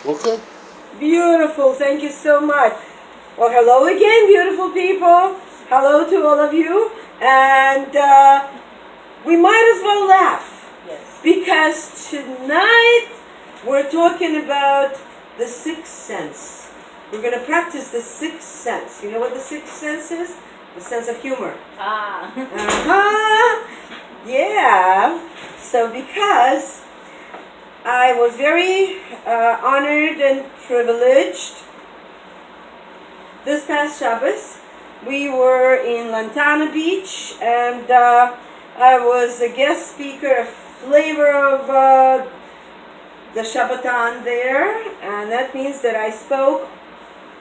Okay. Beautiful. Thank you so much. Well, hello again, beautiful people. Hello to all of you. And we might as well laugh. Yes. Because tonight we're talking about the sixth sense. We're going to practice the sixth sense. You know what the sixth sense is? The sense of humor. Ah. Uh-huh. Yeah. So because I was very honored and privileged this past Shabbos, we were in Lantana Beach, and I was a guest speaker, a flavor of the Shabbaton there, and that means that I spoke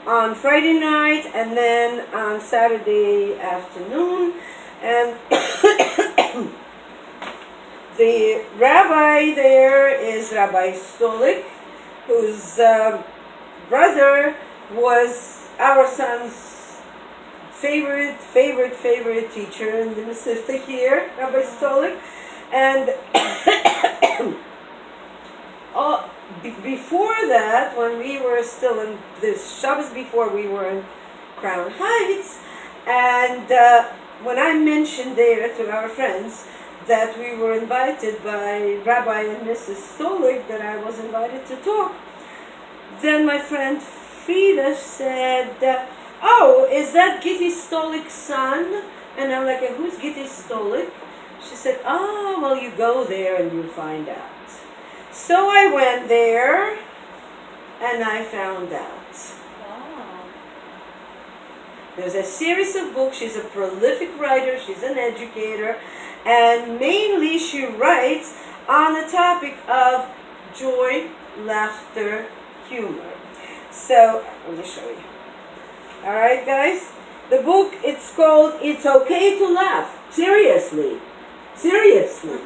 on Friday night and then on Saturday afternoon, and the rabbi there is Rabbi Stolik, whose brother was our son's favorite teacher in the Masifta here, Rabbi Stolik. And before that, when we were still in this Shabbos, before we were in Crown Heights, and when I mentioned there to our friends that we were invited by Rabbi and Mrs. Stolik, that I was invited to talk, then my friend Frida said, oh, is that Gitti Stolik's son? And I'm like, who's Gitti Stolik? She said, oh, well, you go there and you'll find out. So I went there and I found out. Wow. There's a series of books. She's a prolific writer. She's an educator. And mainly she writes on the topic of joy, laughter, humor. So, let me show you. All right, guys? The book, it's called It's Okay to Laugh. Seriously. Seriously.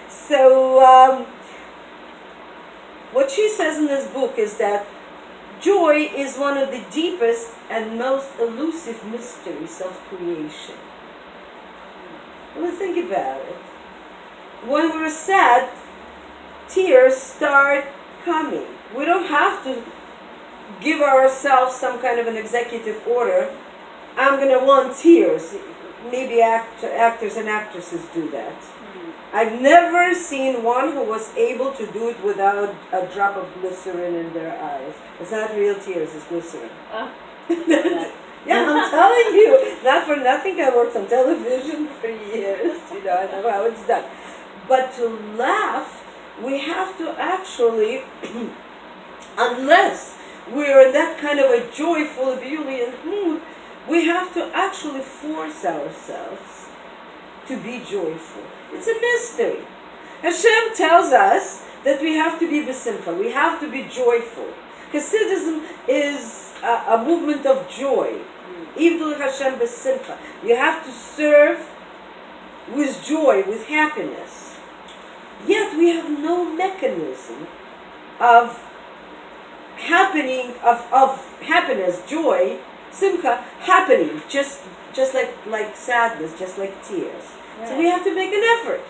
So, what she says in this book is that joy is one of the deepest and most elusive mysteries of creation. Well, think about it. When we're sad, tears start coming. We don't have to give ourselves some kind of an executive order. I'm going to want tears. Maybe actors and actresses do that. I've never seen one who was able to do it without a drop of glycerin in their eyes. It's not real tears, it's glycerin. Yeah, I'm telling you. Not for nothing, I worked on television for years. You know, I know how it's done. But to laugh, we have to actually, unless we're in that kind of a joyful, ebullient mood, we have to actually force ourselves to be joyful. It's a mystery. Hashem tells us that we have to be besimcha, we have to be joyful. Hasidism is a movement of joy. Ivdul Hashem besimcha. You have to serve with joy, with happiness. Yet we have no mechanism of happening, of happiness, joy, simcha, happening, just like sadness, just like tears. Right. So we have to make an effort,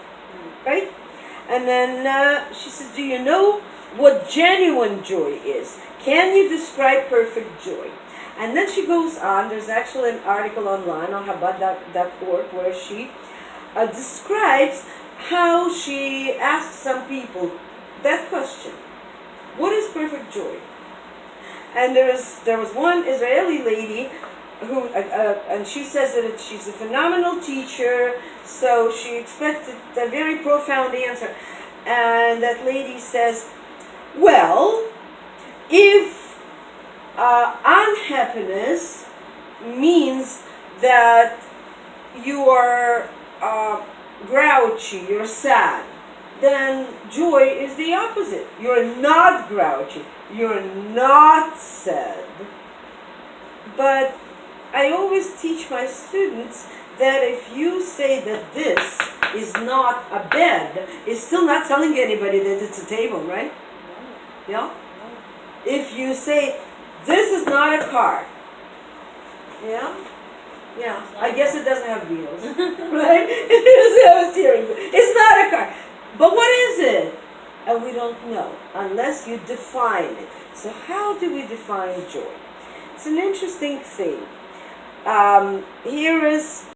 right? And then she says, do you know what genuine joy is? Can you describe perfect joy? And then she goes on, there's actually an article online on Chabad.org where she describes how she asked some people that question, what is perfect joy? And there was one Israeli lady who, and she says that she's a phenomenal teacher, so she expected a very profound answer. And that lady says, well, if unhappiness means that you are grouchy, you're sad, then joy is the opposite. You're not grouchy, you're not sad. But I always teach my students that if you say that this is not a bed, it's still not telling anybody that it's a table, right? Yeah? If you say, this is not a car, yeah? Yeah, I guess it doesn't have wheels, right? It doesn't have a steering wheel. It's not a car. But what is it? And we don't know. unless you define it. So how do we define joy? It's an interesting thing. Here is